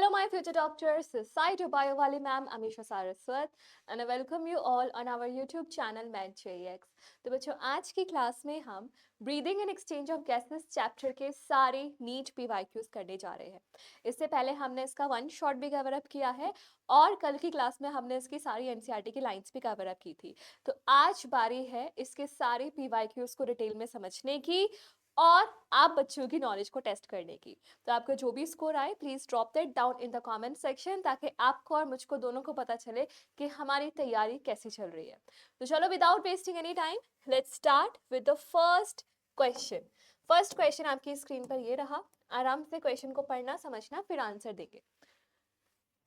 Hello, my future doctors. This is Sai Bio Wali ma'am, Amisha Saraswat, and I welcome you all on our YouTube channel MedJX. तो बच्चों आज की class में हम breathing and exchange of gases chapter के सारे NEET PYQs करने जा रहे हैं। इससे पहले हमने इसका वन शॉट भी कवर अप किया है और कल की क्लास में हमने इसकी सारी एनसीईआरटी की लाइंस भी कवर अप की थी। तो आज बारी है इसके सारे पीवाईक्यूज को डिटेल में समझने की और आप बच्चों की नॉलेज को टेस्ट करने की। तो आपका जो भी स्कोर आए please drop that down in the comment section ताकि आपको और मुझको दोनों को पता चले कि हमारी तैयारी कैसी चल रही है। तो चलो without wasting any time let's start with the first question. First question आपकी स्क्रीन पर ये रहा, आराम से क्वेश्चन को पढ़ना समझना फिर आंसर देंगे।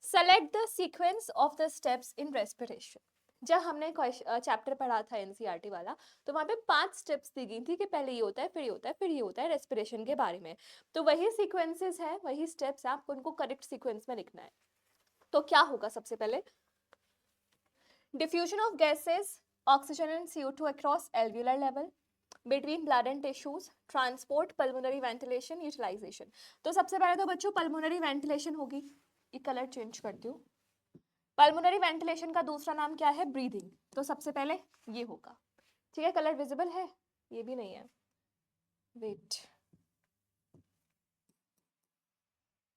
Select the sequence of the steps in respiration. जब हमने चैप्टर पढ़ा था एनसीईआरटी वाला तो वहां पे 5 स्टेप्स दी गई थी कि पहले ये होता है फिर ये होता है फिर ये होता है रेस्पिरेशन के बारे में। तो वही सीक्वेंसेस है, वही स्टेप्स है, आपको उनको करेक्ट सीक्वेंस में लिखना है। तो क्या होगा सबसे पहले, diffusion of gases oxygen and CO2 across alveolar level, between blood and tissues, transport, pulmonary ventilation, utilization. तो सबसे पहले तो बच्चों पल्मोनरी वेंटिलेशन होगी, ये कलर चेंज करती हूँ। पल्मोनरी वेंटिलेशन का दूसरा नाम क्या है, ब्रीदिंग। तो सबसे पहले ये होगा, ठीक है। कलर विजिबल है, ये भी नहीं है, वेट,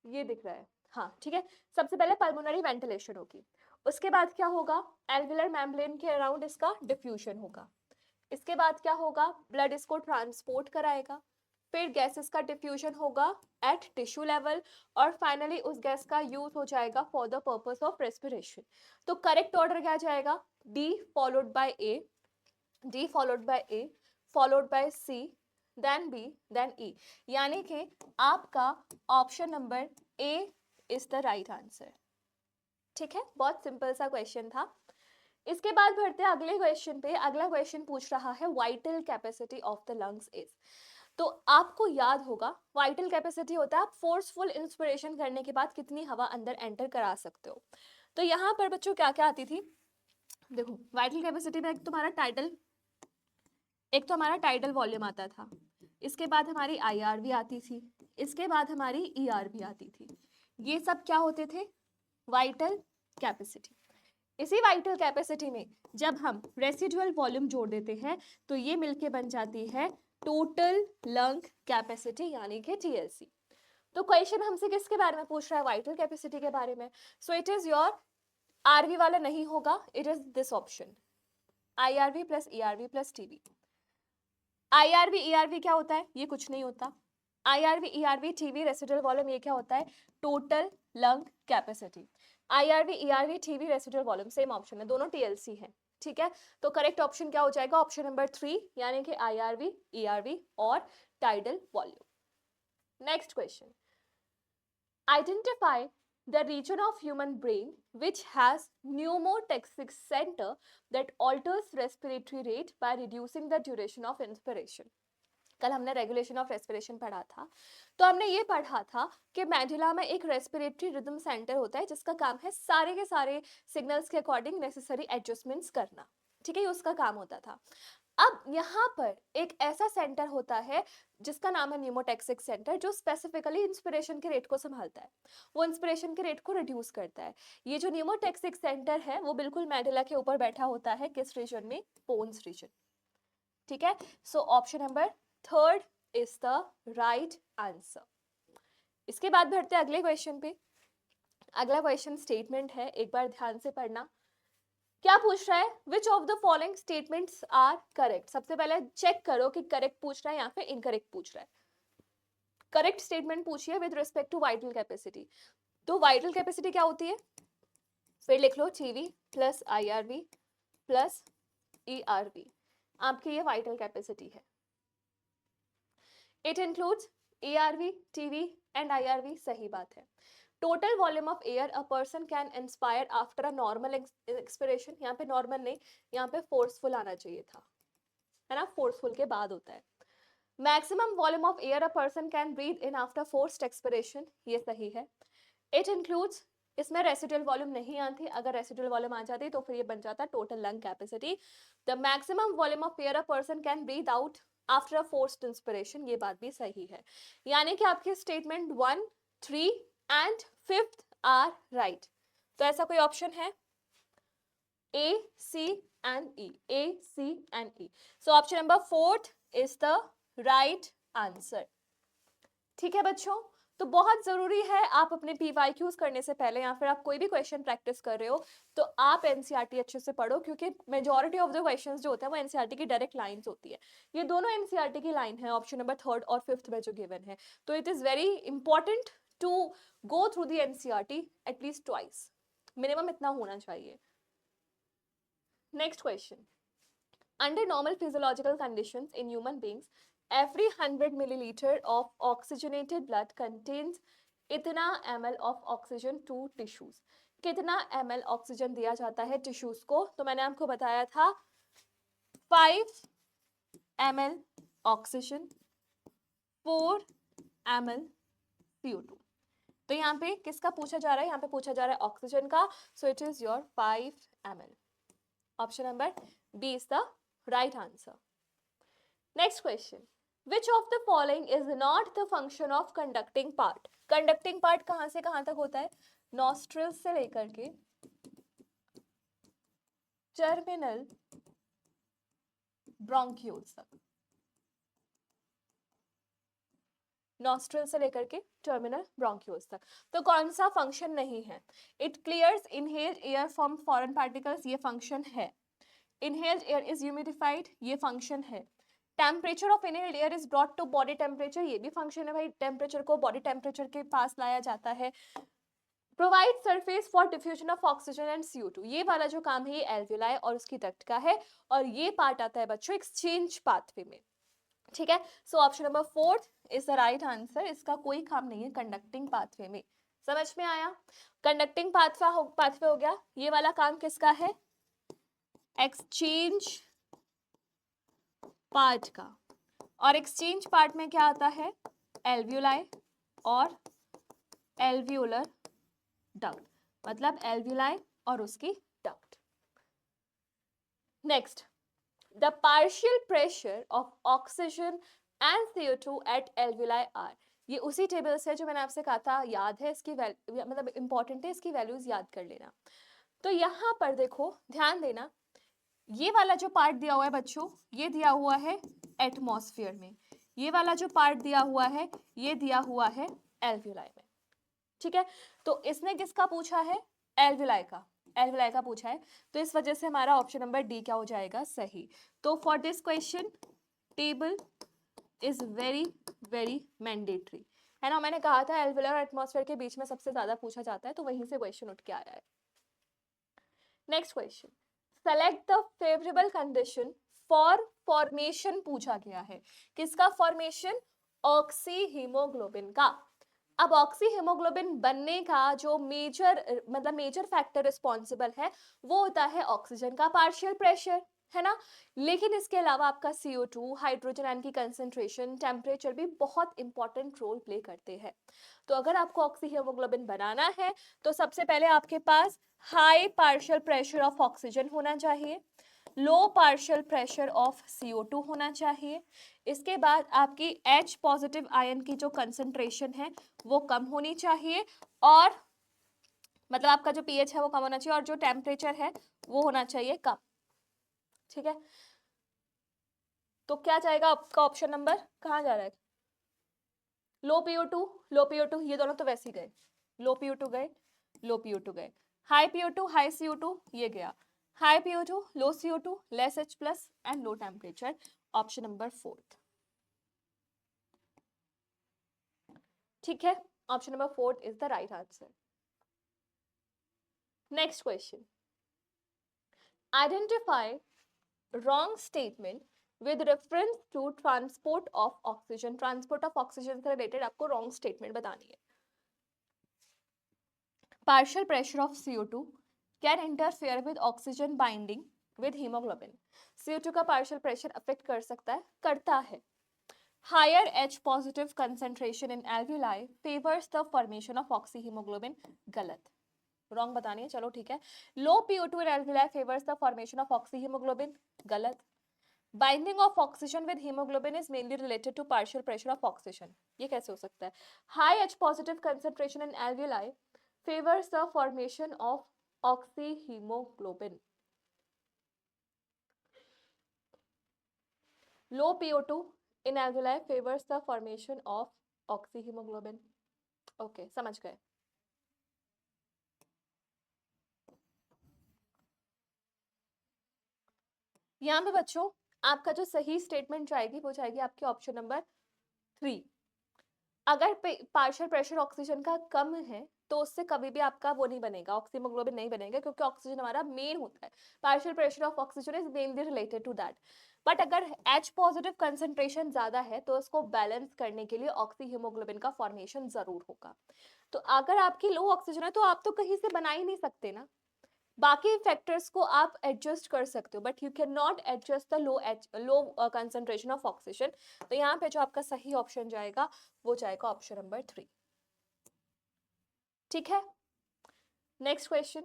ये दिख रहा है, हाँ ठीक है। सबसे पहले पल्मोनरी वेंटिलेशन होगी, उसके बाद क्या होगा, एल्विलर मेम्ब्रेन के अराउंड इसका डिफ्यूजन होगा। इसके बाद क्या होगा, ब्लड इसको ट्रांसपोर्ट कराएगा, फिर गैसेस का डिफ्यूजन होगा एट टिश्यू लेवल और फाइनली उस गैस का यूज हो जाएगा for the purpose of respiration. तो करेक्ट ऑर्डर क्या जाएगा, D followed by A, D followed by A, followed by C, then B, then E. यानी कि आपका option number A is the right answer, ठीक है। बहुत सिंपल सा क्वेश्चन था। इसके बाद बढ़ते हैं अगले क्वेश्चन पे। अगला क्वेश्चन पूछ रहा है vital capacity of the lungs is. तो आपको याद होगा वाइटल कैपेसिटी होता है आप फोर्सफुल इंस्पिरेशन करने के बाद कितनी हवा अंदर एंटर करा सकते हो। तो यहाँ पर बच्चों क्या क्या आती थी, देखो वाइटल कैपेसिटी में एक तो हमारा टाइडल वॉल्यूम आता था, इसके बाद हमारी IR भी आती थी, इसके बाद हमारी ER भी आती थी। ये सब क्या होते थे, वाइटल कैपेसिटी। इसी वाइटल कैपेसिटी में जब हम रेसिडुअल वॉल्यूम जोड़ देते हैं तो ये मिलके बन जाती है टोटल लंग कैपेसिटी यानी कि TLC। तो क्वेश्चन हमसे किसके बारे में पूछ रहा है, वाइटल कैपेसिटी के बारे में। So it is your RV वाला नहीं होगा, it is this option IRV plus ERV plus TB। IRV ERV क्या होता है, ये कुछ नहीं होता। IRV ERV TB residual volume, ये क्या होता है, total lung capacity. IRV ERV TB residual volume same option है, दोनों TLC है, ठीक है। तो करेक्ट ऑप्शन क्या हो जाएगा, ऑप्शन नंबर 3 यानी कि IRV ERV और tidal volume. Next question, identify the region of human brain which has pneumotaxic center that alters respiratory rate by reducing the duration of inspiration। कल हमने रेगुलेशन ऑफ रेस्पिरेशन पढ़ा था, तो हमने ये पढ़ा था कि मेडुला में एक रेस्पिरेटरी रिदम सेंटर होता है जिसका काम है सारे के सारे सिग्नल्स के अकॉर्डिंग नेसेसरी एडजस्टमेंट्स करना, ठीक है, ये उसका काम होता था। अब यहाँ पर एक ऐसा सेंटर होता है जिसका नाम है न्यूमोटैक्सिक सेंटर, जो स्पेसिफिकली इंस्पिरेशन के रेट को संभालता है, वो इंस्पिरेशन के रेट को रिड्यूस करता है। ये जो न्यूमोटैक्सिक सेंटर है वो बिल्कुल मेडुला के ऊपर बैठा होता है, किस रीजन में, पोन्स रीजन, ठीक है। So option number 3 is the right answer. इसके बाद बढ़ते हैं अगले क्वेश्चन पे। अगला क्वेश्चन स्टेटमेंट है, एक बार ध्यान से पढ़ना। क्या पूछ रहा है, which of the following statements are correct. सबसे पहले चेक करो कि करेक्ट पूछ रहा है या फिर इनकरेक्ट पूछ रहा है। करेक्ट स्टेटमेंट पूछिए with respect to vital capacity. तो वाइटल कैपेसिटी क्या होती है, फिर लिख लो TB plus IRV plus ERV, आपकी ये वाइटल कैपेसिटी है। It includes ERV, TB and IRV, सही बात है। Total volume of air a person can inspire after a normal expiration, यहाँ पे नॉर्मल नहीं, यहाँ पे फोर्सफुल आना चाहिए था, है ना, फोर्सफुल के बाद होता है। Maximum volume of air a person can breathe in after forced expiration, ये सही है। इट इंक्लूड्स, इसमें रेसिडुअल वॉल्यूम नहीं आती, अगर रेसिडुअल वॉल्यूम आ जाती तो फिर ये बन जाता total lung capacity. The maximum volume of air a person can breathe out after a forced inspiration, ये बात भी सही है। यानी कि आपके स्टेटमेंट 1, 3 एंड 5 आर राइट। तो ऐसा कोई ऑप्शन है? A, C and E. A, C and E. So option number 4 is the right answer. ठीक है बच्चों, तो बहुत जरूरी है आप अपने PYQs करने से पहले या फिर आप कोई भी क्वेश्चन प्रैक्टिस कर रहे हो तो आप एनसीईआरटी अच्छे से पढ़ो, क्योंकि मेजॉरिटी ऑफ द क्वेश्चंस जो होते हैं वो एनसीईआरटी की डायरेक्ट लाइंस होती है। ये दोनों एनसीईआरटी की लाइन है, ऑप्शन नंबर 3rd और 5th में जो गिवन है। तो it is very important to go through the NCERT at least twice, minimum इतना होना चाहिए। Next question. Under normal physiological conditions in human beings, every 100 milliliter of oxygenated blood contains इतना ml of oxygen to tissues. कितना ml oxygen दिया जाता है tissues को? तो मैंने आपको बताया था 5 ml ऑक्सीजन, 4 ml CO2। तो यहाँ पे किसका पूछा जा रहा है? यहाँ पे पूछा जा रहा है ऑक्सीजन का, so it is your 5 ml. Option number B is the right answer. Next question. Which of the following is not the function of conducting part? Conducting part कहाँ से कहाँ तक होता है? Nostrils से लेकर के terminal bronchioles तक। नॉस्ट्रल से लेकर के टर्मिनल ब्रोंक्यूल्स तक। तो कौन सा फंक्शन नहीं है? It clears inhaled air from foreign particles, ये फंक्शन है। इनहेल्ड एयर इज ह्यूमिडिफाइड, ये फंक्शन है। Temperature of inhaled air is brought to body temperature, ये भी फंक्शन है भाई, टेम्परेचर को बॉडी टेम्परेचर के पास लाया जाता है। Provide surface for diffusion of oxygen and CO2, ये वाला जो काम है ये एल्वियोलाई और उसकी डक्ट का है, और ये पार्ट आता है बच्चों एक्सचेंज पाथवे में। ठीक है, so option number 4 is the right answer. इसका कोई काम नहीं है कंडक्टिंग पाथवे में। समझ में आया? कंडक्टिंग पाथवे हो गया। ये वाला काम किसका है? एक्सचेंज पार्ट का। और एक्सचेंज पार्ट में क्या आता है? एल्वियोलाई और एल्वियोलर डक्ट, मतलब एल्वियोलाई और उसकी duct. Next, the partial pressure of oxygen and CO2 at alveoli are, ये उसी टेबल से जो मैंने आपसे कहा था, याद है इसकी मतलब इंपॉर्टेंट है, इसकी वैल्यूज याद कर लेना। तो यहाँ पर देखो, ध्यान देना, ये वाला जो पार्ट दिया हुआ है बच्चों, ये दिया हुआ है एटमॉस्फेयर में, ये वाला जो पार्ट दिया हुआ है ये दिया हुआ है एल्वियोलाई में। ठीक है, तो इसने किसका पूछा है? एल्वियोलाई का, एल्वियोलाई का पूछा है, तो इस वजह से हमारा ऑप्शन नंबर डी क्या हो जाएगा? सही। तो for this question table is very very mandatory, है ना। मैंने कहा था एल्वियोलाई और एटमॉस्फेयर के बीच में सबसे ज्यादा पूछा जाता है, तो वहीं से क्वेश्चन उठ के आया है। Next question, select the favourable condition for formation पूछा गया है। किसका फॉर्मेशन? ऑक्सी हीमोग्लोबिन का। अब ऑक्सी हीमोग्लोबिन बनने का जो मेजर फैक्टर रिस्पॉन्सिबल है वो होता है ऑक्सीजन का पार्शियल प्रेशर, है ना। लेकिन इसके अलावा आपका CO2, हाइड्रोजन आयन की कंसेंट्रेशन, टेम्परेचर भी बहुत इंपॉर्टेंट रोल प्ले करते हैं। तो अगर आपको ऑक्सी हीमोग्लोबिन बनाना है तो सबसे पहले आपके पास high partial pressure of oxygen होना चाहिए, लो पार्शियल प्रेशर ऑफ CO2 होना चाहिए। इसके बाद आपकी H पॉजिटिव आयन की जो कंसंट्रेशन है वो कम होनी चाहिए, और मतलब आपका जो pH है वो कम होना चाहिए, और जो टेम्परेचर है वो होना चाहिए कम। ठीक है, तो क्या जाएगा आपका ऑप्शन नंबर? कहाँ जा रहा है? लो PO2, लो PO2, ये दोनों तो वैसे ही गए, लो PO2 गए, लो PO2 गए, हाई PO2 हाई CO2 ये गया, high PO2 low CO2 less H plus and low temperature, option number 4। ठीक है, option number 4 is the right answer. Next question, identify wrong statement with reference to transport of oxygen. Transport of oxygen से related आपको wrong statement बतानी है। Partial pressure of CO2 can interfere with oxygen binding with haemoglobin. CO2 का partial pressure affect कर सकता है, करता है। Higher H positive concentration in alveoli favours the formation of oxy haemoglobin, गलत, रॉन्ग बतानी है। चलो ठीक है, low PO2 in alveoli favours the formation of oxy haemoglobin, गलत। Binding of oxygen with haemoglobin is mainly related to partial pressure of oxygen, ये कैसे हो सकता है? High H positive concentration in alveoli favors the formation of oxyhemoglobin. Low PO2 in alveoli favors the formation of oxyhemoglobin. Okay, समझ गए. यहाँ पे बच्चों आपका जो सही स्टेटमेंट जाएगी वो जाएगी आपकी ऑप्शन नंबर 3. अगर पार्शियल प्रेशर ऑक्सीजन का कम है तो उससे कभी भी आपका वो नहीं बनेगा, ऑक्सीमोग्लोबिन नहीं बनेगा, क्योंकि ऑक्सीजन हमारा मेन होता है. Partial pressure of oxygen is mainly related to that. But अगर H पॉजिटिव कंसेंट्रेशन ज्यादा है तो उसको बैलेंस करने के लिए ऑक्सीहीमोग्लोबिन का फॉर्मेशन जरूर होगा. तो अगर आपकी लो ऑक्सीजन है तो आप तो कहीं से बना ही नहीं सकते ना. बाकी फैक्टर्स को आप एडजस्ट कर सकते हो, but you can not adjust the low concentration of oxygen. तो यहाँ पे जो आपका सही ऑप्शन जाएगा वो जाएगा ऑप्शन नंबर 3. ठीक है. Next question.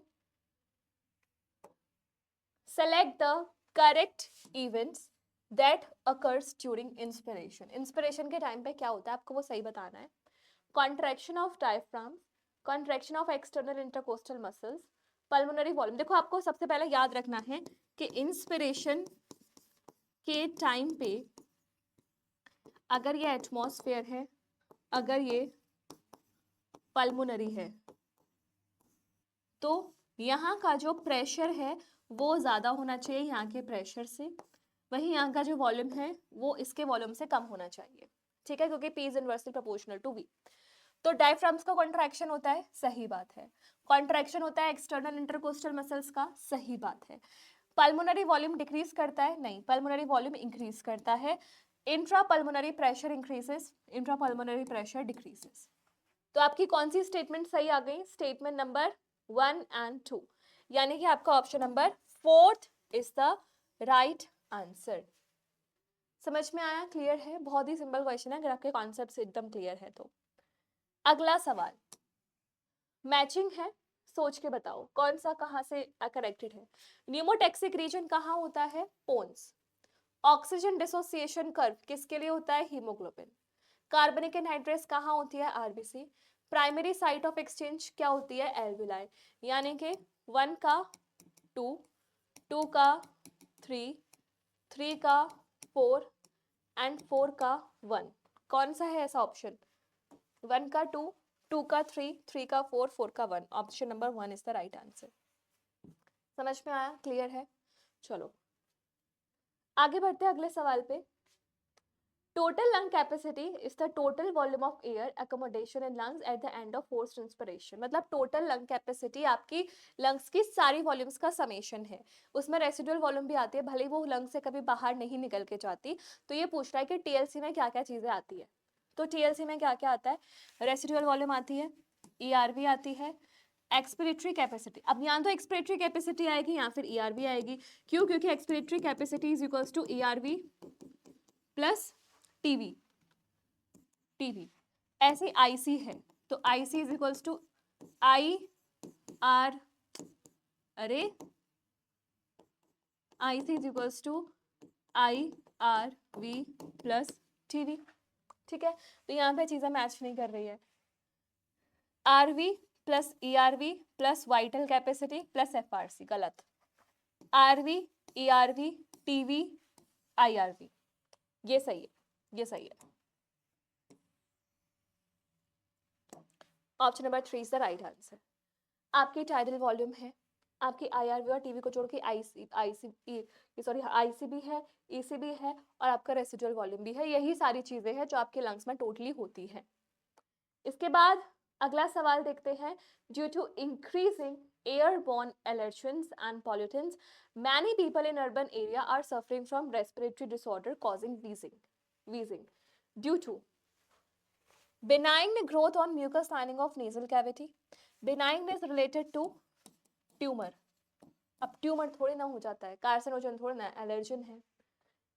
Select the correct events that occurs during inspiration. Inspiration के टाइम पे क्या होता है आपको वो सही बताना है. Contraction of diaphragm, contraction of external intercostal muscles, pulmonary volume. देखो आपको सबसे पहले याद रखना है कि इंस्पिरेशन के टाइम पे अगर ये एटमॉस्फेयर है, अगर ये पल्मोनरी है, तो यहाँ का जो प्रेशर है वो ज़्यादा होना चाहिए यहाँ के प्रेशर से. वहीं यहाँ का जो वॉल्यूम है वो इसके वॉल्यूम से कम होना चाहिए. ठीक है, क्योंकि P is inversely proportional to V. तो डायफ्राम्स का कॉन्ट्रैक्शन होता है, सही बात है. कॉन्ट्रैक्शन होता है एक्सटर्नल इंटरकोस्टल मसल्स का, सही बात है. पल्मोनरी वॉल्यूम डिक्रीज करता है, नहीं, पल्मोनरी वॉल्यूम इंक्रीज करता है. Intra pulmonary pressure increases, intra pulmonary pressure decreases. तो आपकी कौन सी स्टेटमेंट सही आ गई? स्टेटमेंट नंबर 1 and 2, यानी कि आपका option number 4 is the right answer. समझ में आया? क्लियर है? बहुत ही सिंपल क्वेश्चन है अगर आपके कॉन्सेप्ट एकदम क्लियर है तो. अगला सवाल मैचिंग है, सोच के बताओ कौन सा कहां से कनेक्टेड है. न्यूमोटैक्सिक रीजन कहां होता है? पोन्स. ऑक्सीजन डिसोसिएशन कर्व किसके लिए होता है? हीमोग्लोबिन. कार्बनिक एनहाइड्रेस कहां होती है? RBC. Primary site of exchange क्या होती है? एल्विलाई. यानी कि 1 का 2, 2 का 3, 3 का 4 एंड 4 का 1. कौन सा है ऐसा ऑप्शन? 1 का 2, 2 का 3, 3 का 4, 4 का 1. Option number 1 is the right answer. समझ में आया? क्लियर है? चलो आगे बढ़ते हैं अगले सवाल पे. Total lung capacity is the total volume of air accommodation in lungs at the end of forced inspiration. मतलब टोटल लंग कैपेसिटी आपकी लंग्स की सारी वॉल्यूम्स का समेशन है. उसमें रेसिडुअल वॉल्यूम भी आती है, भले वो लंग से कभी बाहर नहीं निकल के जाती. तो ये पूछ रहा है कि टीएलसी में क्या क्या चीजें आती है. तो टीएलसी में क्या क्या आता है? रेसिडुअल वॉल्यूम आती है, ईआरवी आती है, एक्सपिरेटरी कैपेसिटी. अब यहाँ तो एक्सपिरेटरी कैपेसिटी आएगी या फिर ईआरवी आएगी. क्यों? क्योंकि expiratory capacity is equals to ERV plus TV. TV ऐसे आईसी है तो IC is equals to I R, अरे IC is equals to I R V plus TV. ठीक है, तो यहाँ पे चीजें मैच नहीं कर रही है. RV plus ERV plus vital capacity plus FRC, गलत. आरवी, ईआरवी, टीवी, आईआरवी, ये सही है, ये सही है. Option number 3 is the right answer. आपकी टाइडल वॉल्यूम है, आपकी आईआरवी और टीवी को जोड़ के आईसीबी है, ईसीबी है और आपका रेसिडुअल वॉल्यूम भी है. यही सारी चीजें हैं जो आपके लंग्स में टोटली होती हैं. इसके बाद अगला सवाल देखते हैं. Due to increasing airborne allergens and pollutants, many people in urban area are suffering from respiratory disorder causing wheezing due to benign growth on mucous lining of nasal cavity. benign is related to tumor. अब tumour थोड़ी ना हो जाता है, carcinogen थोड़ी ना, allergen है.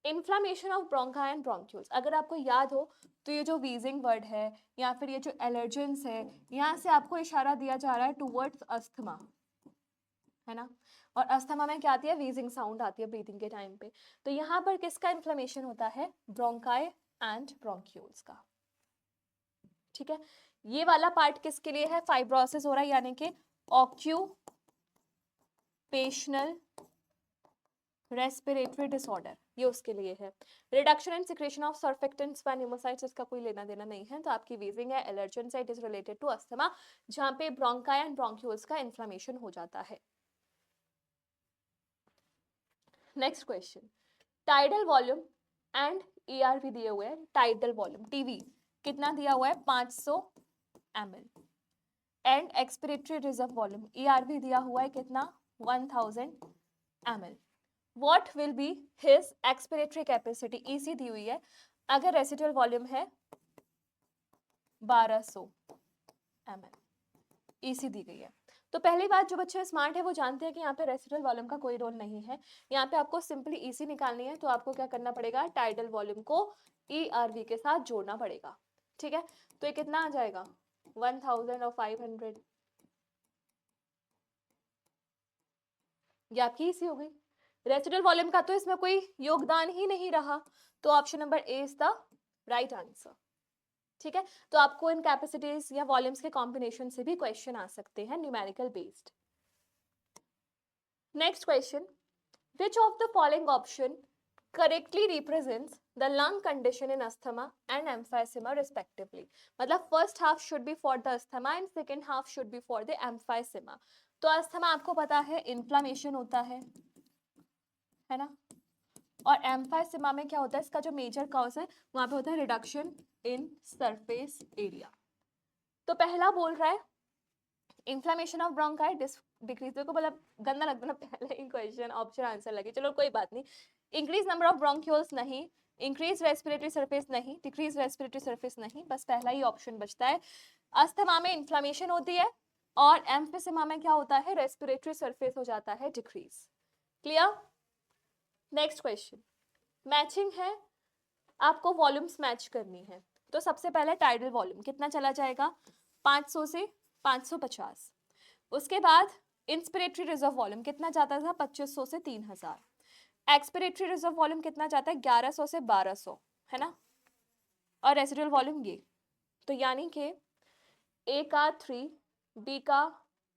Inflammation of ब्रोंका and bronchioles. अगर आपको याद हो तो ये जो वीजिंग वर्ड है या फिर ये जो एलर्जेंस है, यहाँ से आपको इशारा दिया जा रहा है टूवर्ड्स अस्थमा, है ना. और अस्थमा में क्या आती है? वीजिंग साउंड आती है ब्रीथिंग के टाइम पे. तो यहाँ पर किसका इन्फ्लेमेशन होता है? ब्रोंकाई एंड ब्रोंक्यूल्स का. ठीक है, ये वाला पार्ट किसके लिए है, फाइब्रोसिस हो रहा है यानी कि ऑक्यूपेशनल रेस्पिरेटरी डिसऑर्डर, ये उसके लिए है। Reduction and secretion of surfactants by pneumocytes, इसका कोई लेना देना नहीं है। तो आपकी वीजिंग है, एलर्जेंस है, it is related to asthma, जहां पे ब्रोंकाई एंड ब्रोंक्यूल्स का इन्फ्लेमेशन हो जाता है। Next question, tidal volume and ERV दिए हुए हैं। टाइडल वॉल्यूम टीवी कितना दिया हुआ है, 500 ml, and expiratory reserve volume ERV दिया हुआ है कितना, 1000 ml। What will be his expiratory capacity, EC दी हुई है, अगर रेसिडुअल वॉल्यूम है 1200 ml, ईसी दी गई है। तो पहली बात, जो बच्चे स्मार्ट है वो जानते हैं कि यहाँ पे रेसिडुअल वॉल्यूम का कोई रोल नहीं है, यहाँ पे आपको सिंपली ईसी निकालनी है। तो आपको क्या करना पड़ेगा, टाइडल वॉल्यूम को ईआरवी के साथ जोड़ना पड़ेगा, ठीक है। तो ये कितना आ जाएगा, 1000 और 500, ये आपकी ईसी हो गई। रेसिडुअल वॉल्यूम का तो इसमें कोई योगदान ही नहीं रहा, तो option number A is the right answer, ठीक है। तो आपको इन कैपेसिटीज या वॉल्यूम्स के कॉम्बिनेशन से भी क्वेश्चन आ सकते हैं numerical based. Next question, which of the following option correctly represents the lung condition in asthma and emphysema respectively, मतलब first half should be for the asthma and second half should be for the emphysema। तो asthma आपको पता है inflammation होता है ना, और emphysema में क्या होता है, इसका जो मेजर कॉज है वहां पे होता है रिडक्शन इन सरफेस एरिया। तो पहला बोल रहा है इन्फ्लामेशन ऑफ ब्रोंकाई डिक्रीज, देखो मतलब गंदा लगता ना पहले ही क्वेश्चन ऑप्शन आंसर लगे, चलो कोई बात नहीं। इंक्रीज नंबर ऑफ ब्रोंक्यूल्स नहीं, इंक्रीज रेस्पिरेटरी सरफेस नहीं, डिक्रीज रेस्पिरेटरी सरफेस नहीं, बस पहला ही ऑप्शन बचता है। अस्थमा में इन्फ्लामेशन होती है और एम्फिसेमा में क्या होता है, रेस्पिरेटरी सरफेस हो जाता है decrease. Clear. Next question, matching है, आपको वॉल्यूम्स मैच करनी है। तो सबसे पहले टाइडल वॉल्यूम कितना चला जाएगा, 500 से 550। उसके बाद इंस्पिरेटरी रिजर्व वॉल्यूम कितना जाता था, 2500 से 3000। एक्सपिरेटरी रिजर्व वॉल्यूम कितना जाता है, 1100 से 1200, है ना। और रेसिडुअल वॉल्यूम ये, तो यानी कि ए का 3, बी का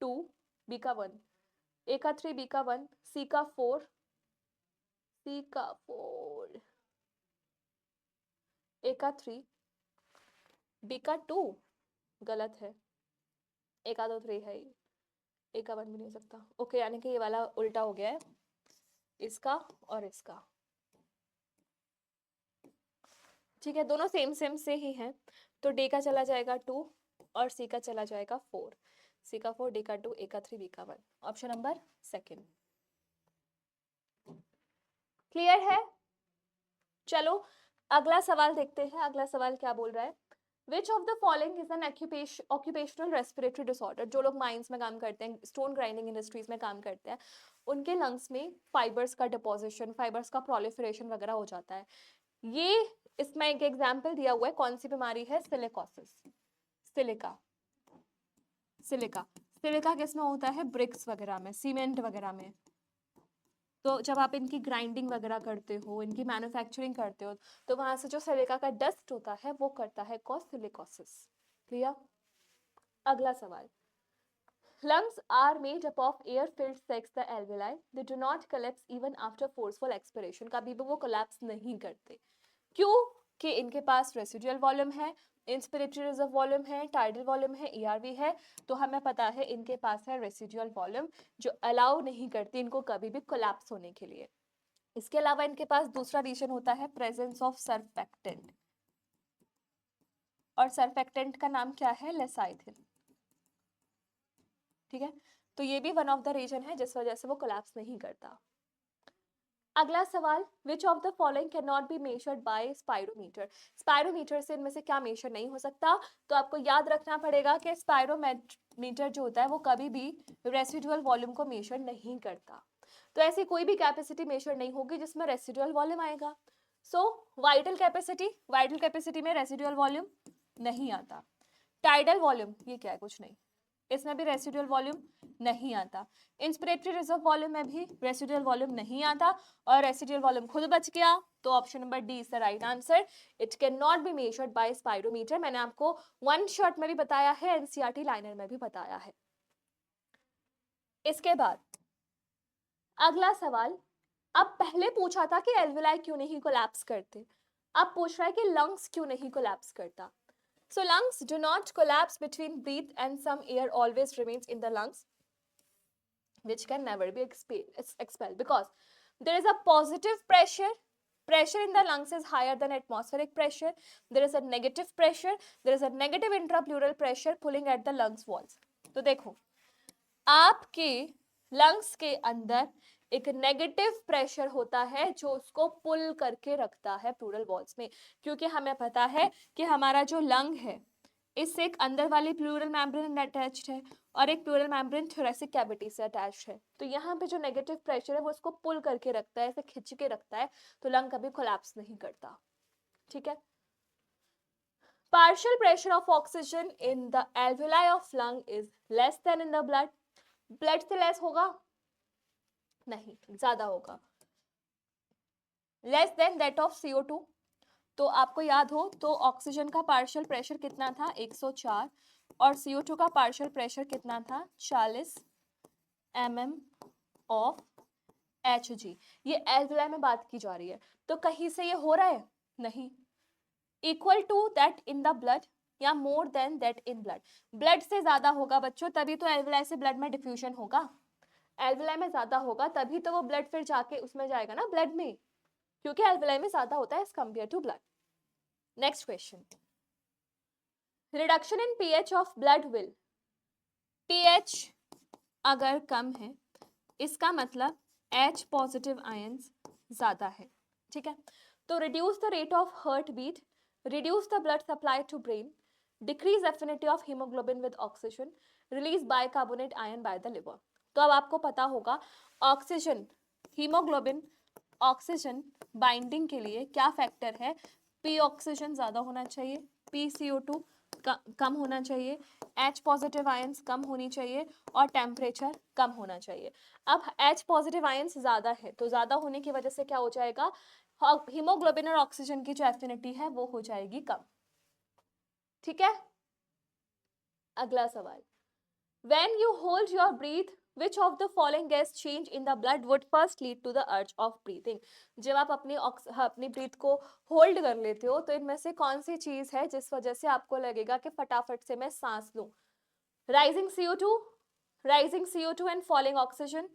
2, बी का 1, ए का 3, बी का 1, सी का 4, सी का 4, ए का 3, बी का 2, गलत है, ए का तो 3 है ही, ए का 1 भी नहीं हो सकता। ओके, यानी कि ये वाला उल्टा हो गया है, इसका और इसका, ठीक है, दोनों सेम सेम से ही हैं। तो डी का चला जाएगा 2 और सी का चला जाएगा 4, सी का 4, डी का 2, ए का 3, बी का 1, ऑप्शन नंबर सेकंड। क्लियर है। चलो अगला सवाल देखते हैं, अगला सवाल क्या बोल रहा है, which of the following is an occupational respiratory disorder. जो लोग माइंस में काम करते हैं, स्टोन ग्राइंडिंग इंडस्ट्रीज में काम करते हैं, उनके लंग्स में फाइबर्स का डिपोजिशन, फाइबर्स का प्रोलिफरेशन वगैरह हो जाता है। ये इसमें एक एग्जाम्पल दिया हुआ है, कौन सी बीमारी है, सिलिकोसिस, सिलिका, सिलिका, सिलिका किसमें होता है, ब्रिक्स वगैरह में, सीमेंट वगैरह में। तो जब आप इनकी ग्राइंडिंग वगैरह करते हो, इनकी मैन्युफैक्चरिंग करते हो, तो वहां से जो सिलिका का डस्ट होता है वो करता है कॉज सिलिकोसिस। क्लियर। अगला सवाल, lungs are made up of air filled sacs, the alveoli, they do not collapse even after forceful expiration। कभी भी वो collapse नहीं करते, क्यों, कि इनके पास रेसिडुअल वॉल्यूम है, इंस्पिरेटरी रिजर्व वॉल्यूम है, टाइडल वॉल्यूम है, ईआरवी है। तो हमें पता है इनके पास है रेसिडुअल वॉल्यूम, जो अलाउ नहीं करती इनको कभी भी कोलैप्स होने के लिए। इसके अलावा इनके पास दूसरा रीजन होता है प्रेजेंस ऑफ सर्फेक्टेंट, और सर्फेक्टेंट का नाम क्या है, लेसाइथिन, ठीक है। तो ये भी वन ऑफ द रीजन है जिस वजह से वो कोलैप्स नहीं करता। अगला सवाल, विच of the following can not be measured by spirometer. Spirometer से इनमें से क्या मेजर नहीं हो सकता। तो आपको याद रखना पड़ेगा कि स्पायरोमीटर जो होता है वो कभी भी रेसिडुअल वॉल्यूम को मेजर नहीं करता। तो ऐसी कोई भी कैपेसिटी मेजर नहीं होगी जिसमें रेसिडुअल वॉल्यूम आएगा। सो वाइटल कैपेसिटी में रेसिडुअल वॉल्यूम नहीं आता। टाइडल वॉल्यूम ये क्या है, कुछ नहीं, इसमें भी रेसिडुअल वॉल्यूम नहीं आता। इंस्पिरेटरी रिजर्व वॉल्यूम में भी रेसिडुअल वॉल्यूम नहीं आता, और रेसिडुअल वॉल्यूम खुद बच गया, तो option number D is the right answer. It can not be measured by spirometer. मैंने आपको वन शॉट में भी बताया है, एनसीईआरटी लाइनर में भी बताया है। इसके बाद अगला सवाल, अब पहले पूछा था कि एल्वेलाई क्यों नहीं कोलैप्स करते, अब पूछ रहा है कि लंग्स क्यों नहीं कोलैप्स करता। So lungs do not collapse between breath and some air always remains in the lungs, which can never be expelled because there is a positive pressure. Pressure in the lungs is higher than atmospheric pressure. There is a negative pressure. There is a negative intrapleural pressure pulling at the lungs walls. तो देखो, आपके lungs के अंदर एक negative pressure होता है जो उसको पुल करके रखता है प्लूरल वॉल्स में, क्योंकि हमें पता है कि हमारा जो लंग है इससे एक अंदर वाली प्लूरल मेम्ब्रेन अटैच्ड है और एक प्लूरल मेम्ब्रेन थोरेसिक कैविटी से अटैच्ड है। तो यहाँ पे जो नेगेटिव प्रेशर है वो उसको पुल करके रखता है, ऐसे खिंच के रखता है, तो लंग कभी कोलैप्स नहीं करता। ठीक है। Partial pressure of oxygen in the alveoli of lung is less than in the blood. Blood से लेस होगा? नहीं, ज्यादा होगा, less than that of CO2। तो आपको याद हो तो ऑक्सीजन का पार्शियल प्रेशर कितना था? 104, और CO2 का पार्शियल प्रेशर कितना था? 40 mm ऑफ Hg। ये एल्वेलाई में बात की जा रही है, तो कहीं से ये हो रहा है? नहीं। Equal to that in the blood या more than that in blood? Blood से ज्यादा होगा बच्चों, तभी तो एल्वेलाई से ब्लड में डिफ्यूजन होगा। एल्वेलाई में ज्यादा होगा तभी तो वो ब्लड फिर जाके उसमें जाएगा ना, ब्लड में, क्योंकि एल्वेलाई में ज्यादा होता है as compare to blood. Next question, reduction in pH of blood will, pH अगर कम है इसका मतलब H पॉजिटिव आयंस ज्यादा है। ठीक है, तो reduce the rate of heart beat, reduce the blood supply to brain, decrease affinity of haemoglobin with oxygen, release bicarbonate ion by the liver. तो अब आपको पता होगा ऑक्सीजन, हीमोग्लोबिन ऑक्सीजन बाइंडिंग के लिए क्या फैक्टर है? पी ऑक्सीजन ज्यादा होना चाहिए, PCO2 कम होना चाहिए, H पॉजिटिव आयंस कम होनी चाहिए, और टेम्परेचर कम होना चाहिए। अब H पॉजिटिव आयंस ज्यादा है, तो ज्यादा होने की वजह से क्या हो जाएगा? हीमोग्लोबिन और ऑक्सीजन की जो एफिनिटी है वो हो जाएगी कम। ठीक है। अगला सवाल, when you hold your breath which of the following gas change in the blood would first lead to the urge of breathing? जब आप अपनी ब्रीथ को होल्ड कर लेते हो तो इनमें से कौन सी चीज है जिस वजह से आपको लगेगा कि फटाफट से मैं सांस लूं? Rising CO2 and falling oxygen,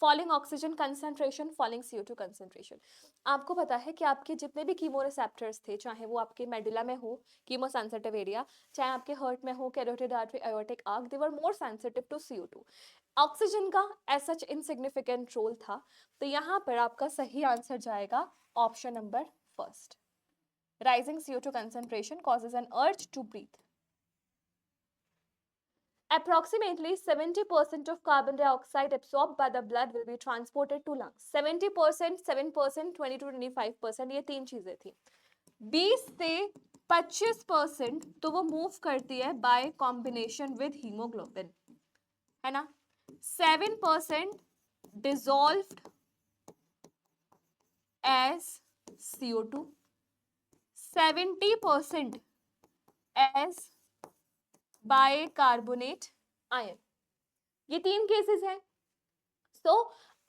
falling oxygen concentration, falling CO2 concentration. आपको पता है कि आपके जितने भी कीमोरिसेप्टर्स थे, चाहे वो आपके मेडुला में हो, कीमो सेंसिटिव एरिया, चाहे आपके हार्ट में हो, carotid artery, aortic arch, they were more sensitive to CO2। Oxygen का एज सच इनसिग्निफिकेंट रोल था, तो यहाँ पर आपका सही आंसर जाएगा option number first. Rising CO2 concentration causes an urge to breathe. Approximately 70% of carbon dioxide absorbed by the blood will be transported to lungs. 70%, 7%, 20 to 25%, ये तीन चीजें थी। 20 से 25% तो वो मूव करती है बाय कॉम्बिनेशन विद हीमोग्लोबिन, है ना। 7% dissolved as CO2, 70% as bicarbonate ion. ये तीन केसेस हैं। तो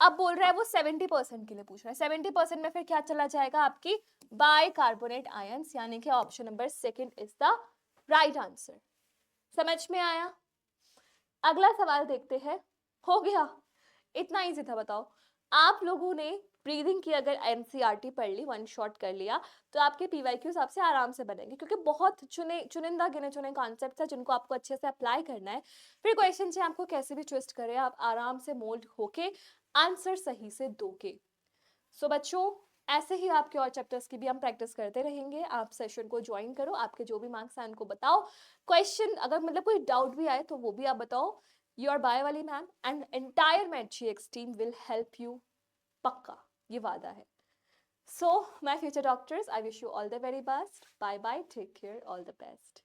अब बोल रहा है वो 70% के लिए पूछ रहा है, 70% में फिर क्या चला जाएगा? आपकी बाइकार्बोनेट आयंस, यानी कि option number second is the right answer. समझ में आया? अगला सवाल देखते हैं। हो गया, इतना इजी था। बताओ, आप लोगों ने ब्रीदिंग की अगर एनसीईआरटी पढ़ ली, वन शॉट कर लिया, तो आपके पीवाईक्यूज आपसे आराम से बनेंगे, क्योंकि बहुत चुनिंदा गिने चुने कॉन्सेप्ट्स हैं जिनको आपको अच्छे से अप्लाई करना है। फिर क्वेश्चन चाहे आपको कैसे भी ट्विस्ट करे, आप आराम से मोल्ड होके आंसर सही से दोगे। सो बच्चों, ऐसे ही आपके और चैप्टर्स की भी हम प्रैक्टिस करते रहेंगे। आप सेशन को ज्वाइन करो, आपके जो भी मार्क्स हैं उनको बताओ, क्वेश्चन अगर मतलब कोई डाउट भी आए तो वो भी आप बताओ। योर बाय वाली ma'am and entire maths team will help you, पक्का, ये वादा है। So my future doctors, I wish you all the very best. Bye bye, take care, all the best.